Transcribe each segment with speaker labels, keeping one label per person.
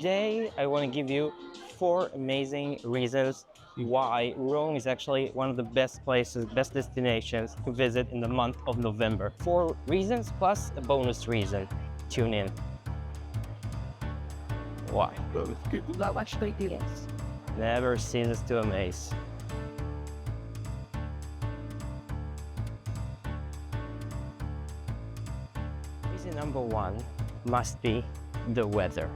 Speaker 1: Today, I want to give you 4 amazing reasons why Rome is actually one of the best places, best destinations to visit in the month of November. 4 reasons plus a bonus reason. Tune in. Why? Never ceases to amaze. Reason number 1 must be the weather.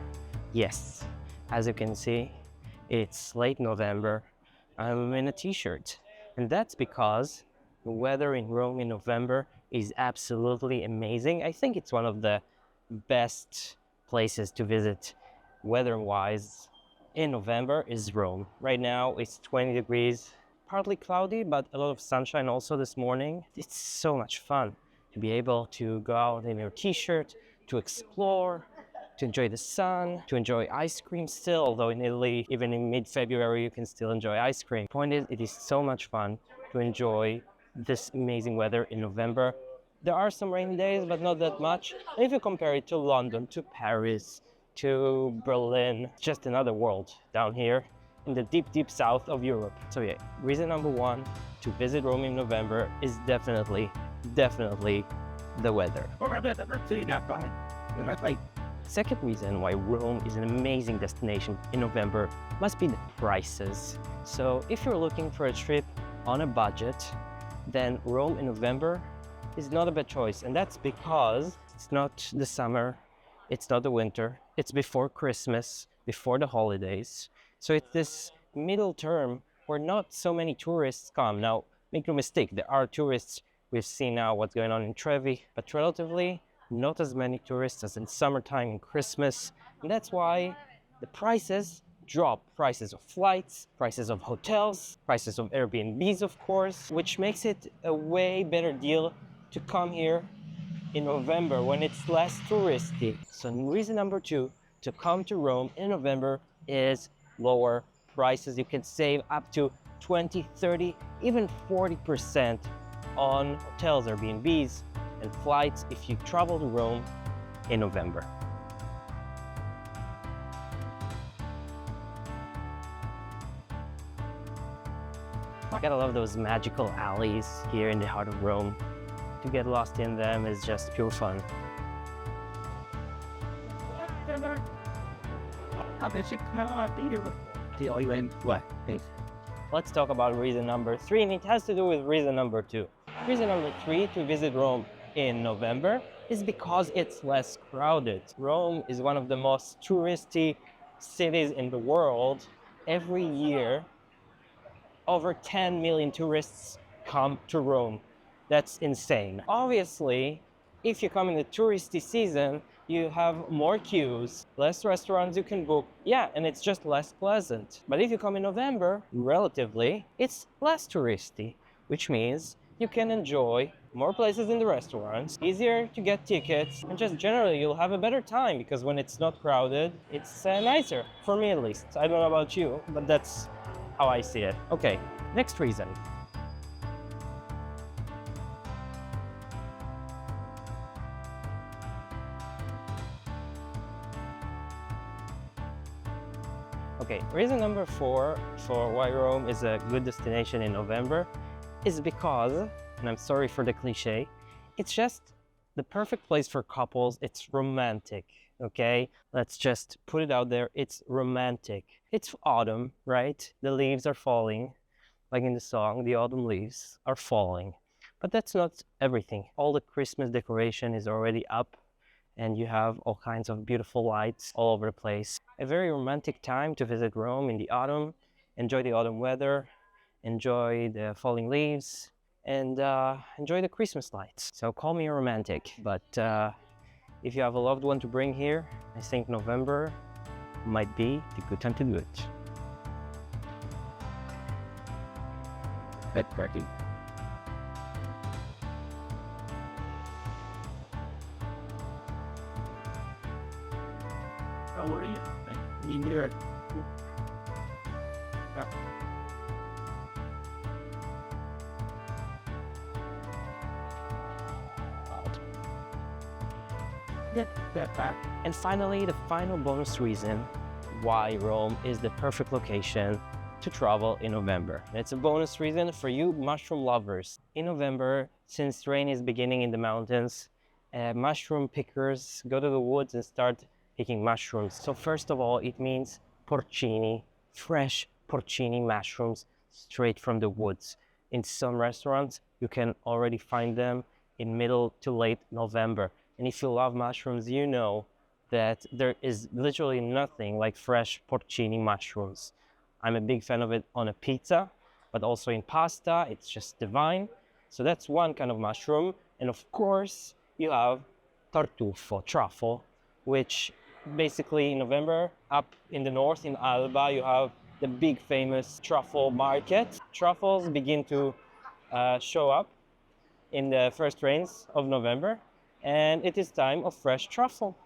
Speaker 1: Yes, as you can see, it's late November. I'm in a t-shirt, and that's because the weather in Rome in November is absolutely amazing. I think it's one of the best places to visit weather-wise in November is Rome. Right now it's 20 degrees, partly cloudy, but a lot of sunshine also this morning. It's so much fun to be able to go out in your t-shirt, to explore, to enjoy the sun, to enjoy ice cream still, although in Italy, even in mid-February, you can still enjoy ice cream. Point is, it is so much fun to enjoy this amazing weather in November. There are some rainy days, but not that much. And if you compare it to London, to Paris, to Berlin, it's just another world down here in the deep, deep south of Europe. So yeah, reason number 1 to visit Rome in November is definitely the weather. Second reason why Rome is an amazing destination in November must be the prices. So if you're looking for a trip on a budget, then Rome in November is not a bad choice. And that's because it's not the summer, it's not the winter, it's before Christmas, before the holidays. So it's this middle term where not so many tourists come. Now, make no mistake, there are tourists. We've seen now what's going on in Trevi, but relatively not as many tourists as in summertime and Christmas. And that's why the prices drop. Prices of flights, prices of hotels, prices of Airbnbs, of course, which makes it a way better deal to come here in November when it's less touristy. So reason number 2 to come to Rome in November is lower prices. You can save up to 20, 30, even 40% on hotels, Airbnbs, and flights if you travel to Rome in November. I gotta love those magical alleys here in the heart of Rome. To get lost in them is just pure fun. Let's talk about reason number 3, and it has to do with reason number 2. Reason number 3 to visit Rome in November is because it's less crowded. Rome is one of the most touristy cities in the world. Every year, over 10 million tourists come to Rome. That's insane. Obviously, if you come in the touristy season, you have more queues, less restaurants you can book. Yeah, and it's just less pleasant. But if you come in November, relatively, it's less touristy, which means you can enjoy more places in the restaurants, easier to get tickets, and just generally you'll have a better time because when it's not crowded, it's nicer, for me at least. I don't know about you, but that's how I see it. Okay, next reason. Okay, reason number 4 for why Rome is a good destination in November is because, and I'm sorry for the cliche, it's just the perfect place for couples. It's romantic, okay? Let's just put it out there. It's romantic. It's autumn, right? The leaves are falling, like in the song, the autumn leaves are falling. But that's not everything. All the Christmas decoration is already up, and you have all kinds of beautiful lights all over the place. A very romantic time to visit Rome in the autumn, enjoy the autumn weather, enjoy the falling leaves, and enjoy the Christmas lights. So call me a romantic, but if you have a loved one to bring here, I think November might be the good time to do it. Bed party. How are you? You here? And finally, the final bonus reason why Rome is the perfect location to travel in November. And it's a bonus reason for you mushroom lovers. In November, since rain is beginning in the mountains, mushroom pickers go to the woods and start picking mushrooms. So first of all, it means porcini, fresh porcini mushrooms straight from the woods. In some restaurants, you can already find them in middle to late November. And if you love mushrooms, you know that there is literally nothing like fresh porcini mushrooms. I'm a big fan of it on a pizza, but also in pasta, it's just divine. So that's one kind of mushroom. And of course, you have tartufo, truffle, which basically in November, up in the north, in Alba, you have the big famous truffle market. Truffles begin to show up in the first rains of November, and it is time of fresh truffle.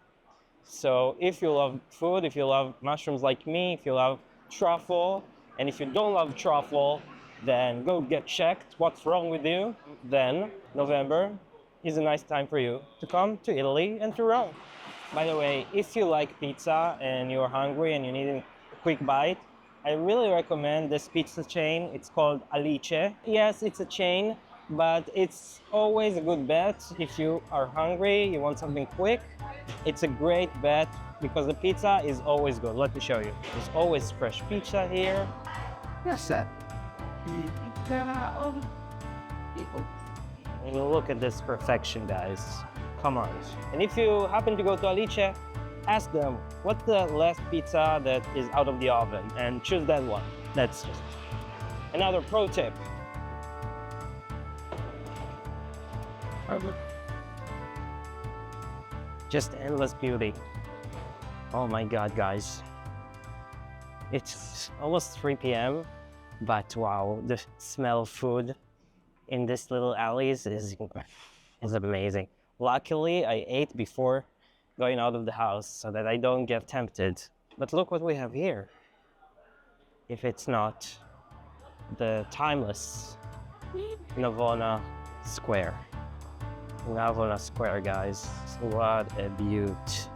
Speaker 1: So if you love food, if you love mushrooms like me, if you love truffle, and if you don't love truffle, then go get checked what's wrong with you. Then November is a nice time for you to come to Italy and to Rome. By the way, if you like pizza and you're hungry and you need a quick bite, I really recommend this pizza chain. It's called Alice. Yes, it's a chain, but it's always a good bet if you are hungry, you want something quick. It's a great bet because the pizza is always good. Let me show you. There's always fresh pizza here.
Speaker 2: Yes, sir.
Speaker 1: And look at this perfection, guys. Come on. And if you happen to go to Alice, ask them, what's the last pizza that is out of the oven? And choose that one. That's just another pro tip. Just endless beauty. Oh my God, guys. It's almost 3 p.m., but wow, the smell of food in this little alleys is amazing. Luckily, I ate before going out of the house so that I don't get tempted. But look what we have here. If it's not the timeless Navona Square. Navona Square, guys. What a beaut.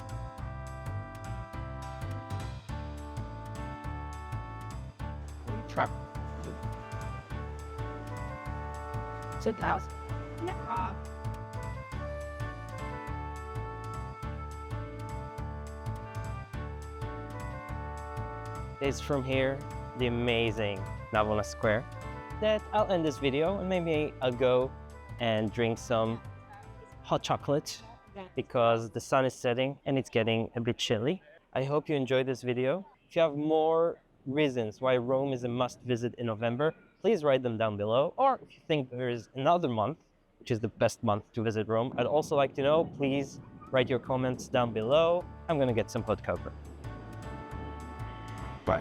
Speaker 2: Sit down.
Speaker 1: It's from here, the amazing Navona Square, that I'll end this video and maybe I'll go and drink some hot chocolate because the sun is setting and it's getting a bit chilly. I hope you enjoyed this video. If you have more reasons why Rome is a must-visit in November, please write them down below. Or if you think there is another month, which is the best month to visit Rome, I'd also like to know, please write your comments down below. I'm gonna get some hot cocoa.
Speaker 2: Bye.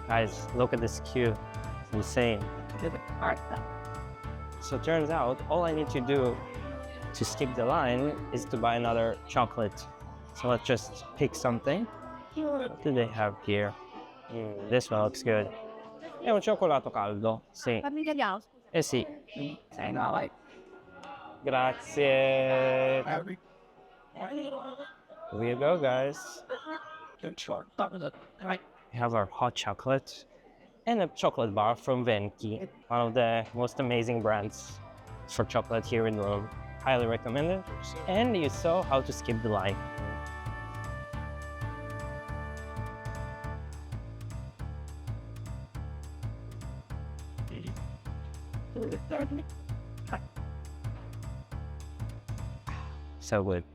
Speaker 1: Guys, look at this queue. It's insane. So it turns out all I need to do to skip the line is to buy another chocolate. So let's just pick something. What do they have here? This one looks good. È un cioccolato caldo, sì. Eh sì. Grazie. Here you go, guys. We have our hot chocolate and a chocolate bar from Venchi, one of the most amazing brands for chocolate here in Rome. Highly recommend it. And you saw how to skip the line. So good.